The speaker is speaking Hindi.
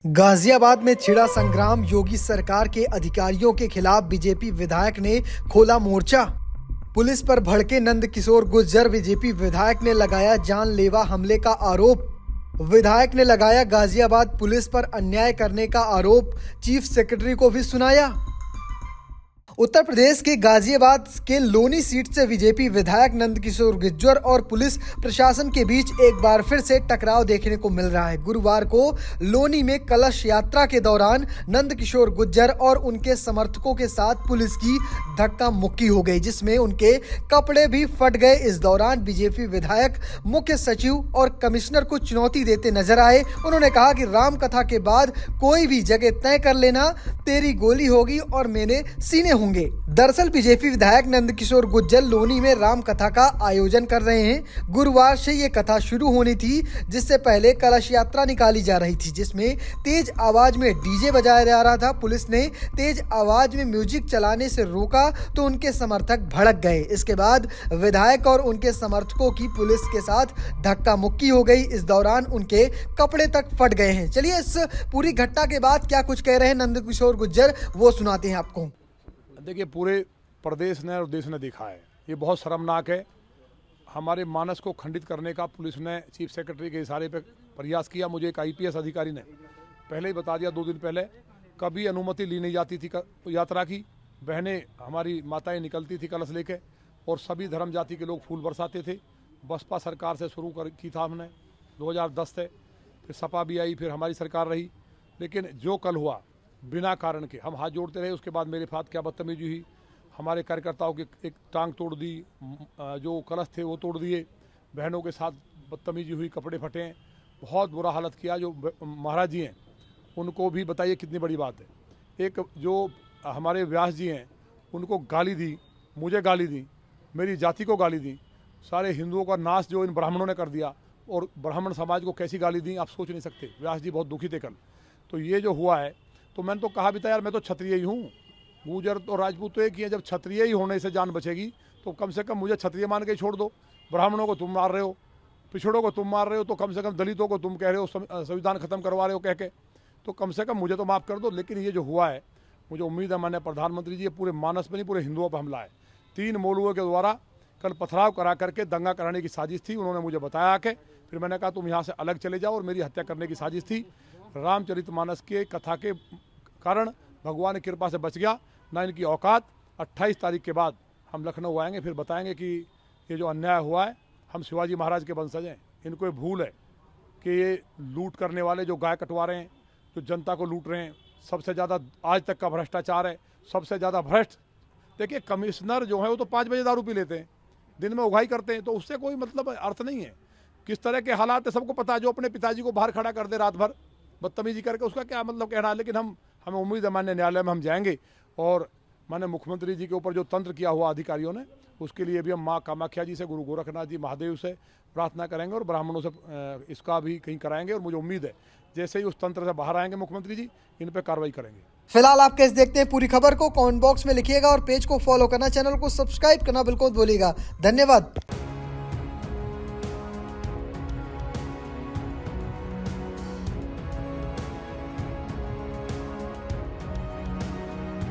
गाजियाबाद में छिड़ा संग्राम। योगी सरकार के अधिकारियों के खिलाफ बीजेपी विधायक ने खोला मोर्चा। पुलिस पर भड़के नंदकिशोर गुर्जर। बीजेपी विधायक ने लगाया जानलेवा हमले का आरोप। विधायक ने लगाया गाजियाबाद पुलिस पर अन्याय करने का आरोप। चीफ सेक्रेटरी को भी सुनाया। उत्तर प्रदेश के गाजियाबाद के लोनी सीट से बीजेपी विधायक नंदकिशोर गुर्जर और पुलिस प्रशासन के बीच एक बार फिर से टकराव देखने को मिल रहा है। गुरुवार को लोनी में कलश यात्रा के दौरान नंदकिशोर गुर्जर और उनके समर्थकों के साथ पुलिस की धक्का मुक्की हो गई, जिसमें उनके कपड़े भी फट गए। इस दौरान बीजेपी विधायक मुख्य सचिव और कमिश्नर को चुनौती देते नजर आए। उन्होंने कहा कि राम कथा के बाद कोई भी जगह तय कर लेना, तेरी गोली होगी और मेरे सीने होंगे। दरअसल बीजेपी विधायक नंदकिशोर गुर्जर लोनी में राम कथा का आयोजन कर रहे हैं। गुरुवार से ये कथा शुरू होनी थी, जिससे पहले कलश यात्रा निकाली जा रही थी, जिसमें तेज आवाज में डीजे बजाया जा रहा था। पुलिस ने तेज आवाज में म्यूजिक चलाने से रोका तो उनके समर्थक भड़क गए। इसके बाद विधायक और उनके समर्थकों की पुलिस के साथ धक्का मुक्की हो गई। इस दौरान उनके कपड़े तक फट गए हैं। चलिए इस पूरी घटना के बाद क्या कुछ कह रहे हैं नंदकिशोर गुर्जर, वो सुनाते हैं आपको। देखिए, पूरे प्रदेश ने और देश ने देखा है, ये बहुत शर्मनाक है। हमारे मानस को खंडित करने का पुलिस ने चीफ सेक्रेटरी के इशारे पे प्रयास किया। मुझे एक आईपीएस अधिकारी ने पहले ही बता दिया 2 दिन पहले, कभी अनुमति ली नहीं जाती थी यात्रा की। बहनें हमारी माताएं निकलती थी कलश लेके और सभी धर्म जाति के लोग फूल बरसाते थे। बसपा सरकार से शुरू की था हमने 2010 से, फिर सपा भी आई, फिर हमारी सरकार रही। लेकिन जो कल हुआ बिना कारण के हम हाथ जोड़ते रहे। उसके बाद मेरे साथ क्या बदतमीजी हुई, हमारे कार्यकर्ताओं की एक टांग तोड़ दी, जो कलश थे वो तोड़ दिए, बहनों के साथ बदतमीजी हुई, कपड़े फटे, बहुत बुरा हालत किया। जो महाराज जी हैं उनको भी बताइए कितनी बड़ी बात है। एक जो हमारे व्यास जी हैं उनको गाली दी, मुझे गाली दी, मेरी जाति को गाली दी, सारे हिंदुओं का नाश जो इन ब्राह्मणों ने कर दिया और ब्राह्मण समाज को कैसी गाली दी आप सोच नहीं सकते। व्यास जी बहुत दुखी थे कल। तो ये जो हुआ है, तो मैंने तो कहा भी था यार, मैं तो क्षत्रिय ही हूँ, गुर्जर और राजपूत तो एक ही है। जब क्षत्रिय ही होने से जान बचेगी तो कम से कम मुझे क्षत्रिय मान के छोड़ दो। ब्राह्मणों को तुम मार रहे हो, पिछड़ों को तुम मार रहे हो, तो कम से कम दलितों को तुम कह रहे हो संविधान खत्म करवा रहे हो कह के, तो कम से कम मुझे तो माफ़ कर दो। लेकिन ये जो हुआ है, मुझे उम्मीद है माननीय प्रधानमंत्री जी, ये पूरे मानस में नहीं पूरे हिंदुओं पर हमला है। 3 मौलवियों के द्वारा कल पथराव करा करके दंगा कराने की साजिश थी। उन्होंने मुझे बताया कि फिर मैंने कहा तुम यहाँ से अलग चले जाओ, और मेरी हत्या करने की साजिश थी। रामचरितमानस के कथा के कारण भगवान की कृपा से बच गया, ना इनकी औकात। 28 तारीख के बाद हम लखनऊ आएंगे, फिर बताएंगे कि ये जो अन्याय हुआ है, हम शिवाजी महाराज के वंशज हैं। इनको ये भूल है कि ये लूट करने वाले जो गाय कटवा रहे हैं, जो जनता को लूट रहे हैं, सबसे ज़्यादा आज तक का भ्रष्टाचार है, सबसे ज़्यादा भ्रष्ट। देखिए, कमिश्नर जो है वो तो 5 बजे दारू पी लेते हैं, दिन में उगाई करते हैं, तो उससे कोई मतलब अर्थ नहीं है। किस तरह के हालात है सबको पता है। जो अपने पिताजी को बाहर खड़ा कर दे रात भर बदतमीजी करके, उसका क्या मतलब कहना है। लेकिन हमें उम्मीद है माननीय न्यायालय में हम जाएंगे, और माननीय मुख्यमंत्री जी के ऊपर जो तंत्र किया हुआ अधिकारियों ने, उसके लिए भी हम माँ कामाख्या जी से, गुरु गोरखनाथ जी महादेव से प्रार्थना करेंगे और ब्राह्मणों से इसका भी कहीं कराएंगे। और मुझे उम्मीद है जैसे ही उस तंत्र से बाहर आएंगे मुख्यमंत्री जी, इन पर कार्रवाई करेंगे। फिलहाल आप कैसे देखते हैं पूरी खबर को कमेंट बॉक्स में लिखिएगा, और पेज को फॉलो करना, चैनल को सब्सक्राइब करना बिल्कुल भूलिएगा। धन्यवाद।